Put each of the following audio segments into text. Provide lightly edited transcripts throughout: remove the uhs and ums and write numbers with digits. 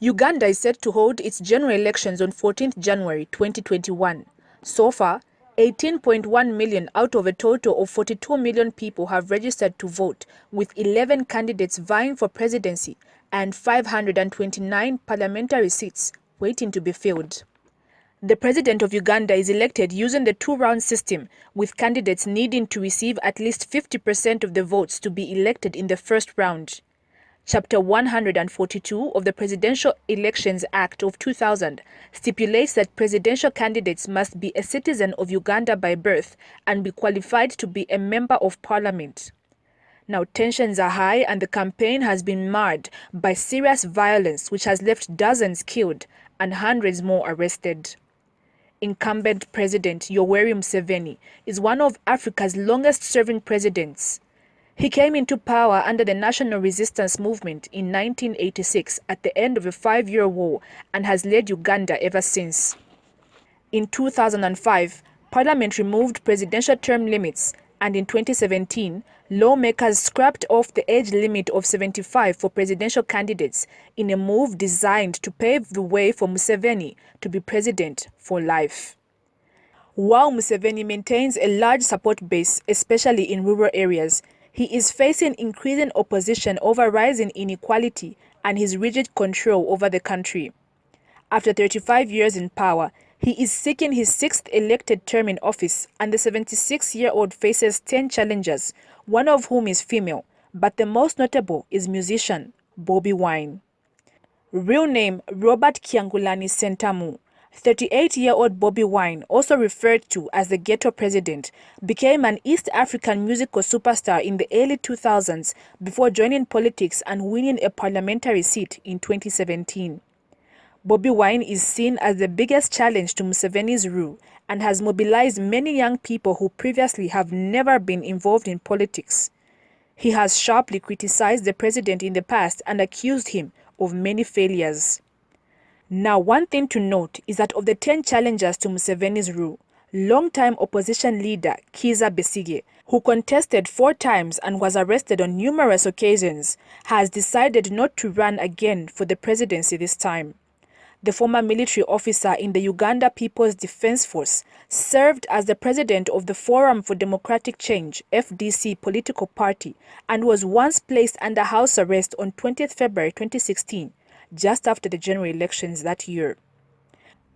Uganda is set to hold its general elections on 14th January 2021. So far, 18.1 million out of a total of 42 million people have registered to vote, with 11 candidates vying for presidency and 529 parliamentary seats waiting to be filled. The president of Uganda is elected using the two-round system, with candidates needing to receive at least 50% of the votes to be elected in the first round. Chapter 142 of the Presidential Elections Act of 2000 stipulates that presidential candidates must be a citizen of Uganda by birth and be qualified to be a member of parliament. Now, tensions are high and the campaign has been marred by serious violence which has left dozens killed and hundreds more arrested. Incumbent President Yoweri Museveni is one of Africa's longest-serving presidents. He came into power under the National Resistance Movement in 1986 at the end of a 5-year war and has led Uganda ever since. In 2005, Parliament removed presidential term limits, and in 2017, lawmakers scrapped off the age limit of 75 for presidential candidates in a move designed to pave the way for Museveni to be president for life. While Museveni maintains a large support base, especially in rural areas, he is facing increasing opposition over rising inequality and his rigid control over the country. After 35 years in power, he is seeking his 6th elected term in office, and the 76-year-old faces 10 challengers, one of whom is female, but the most notable is musician Bobi Wine. Real name Robert Kyagulanyi Ssentamu. 38-year-old Bobi Wine, also referred to as the Ghetto President, became an East African musical superstar in the early 2000s before joining politics and winning a parliamentary seat in 2017. Bobi Wine is seen as the biggest challenge to Museveni's rule and has mobilized many young people who previously have never been involved in politics. He has sharply criticized the president in the past and accused him of many failures. Now, one thing to note is that of the 10 challengers to Museveni's rule, long-time opposition leader Kizza Besigye, who contested 4 times and was arrested on numerous occasions, has decided not to run again for the presidency this time. The former military officer in the Uganda People's Defense Force served as the president of the Forum for Democratic Change (FDC) political party and was once placed under house arrest on 20th February 2016. Just after the general elections that year.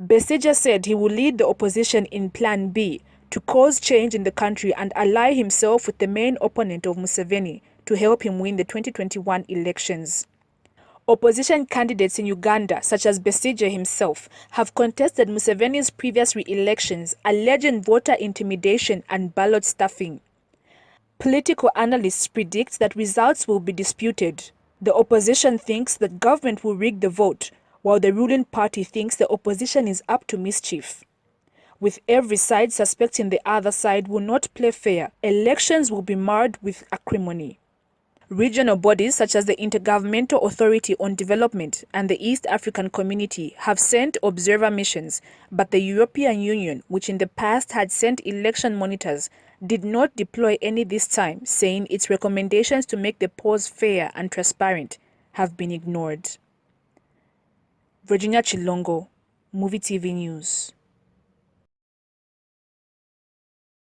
Besigye said he will lead the opposition in Plan B to cause change in the country and ally himself with the main opponent of Museveni to help him win the 2021 elections. Opposition candidates in Uganda, such as Besigye himself, have contested Museveni's previous re-elections, alleging voter intimidation and ballot stuffing. Political analysts predict that results will be disputed. The opposition thinks that government will rig the vote, while the ruling party thinks the opposition is up to mischief. With every side suspecting the other side will not play fair, elections will be marred with acrimony. Regional bodies such as the Intergovernmental Authority on Development and the East African Community have sent observer missions, but the European Union, which in the past had sent election monitors, did not deploy any this time, saying its recommendations to make the polls fair and transparent have been ignored. Virginia Chilongo, Movie TV News.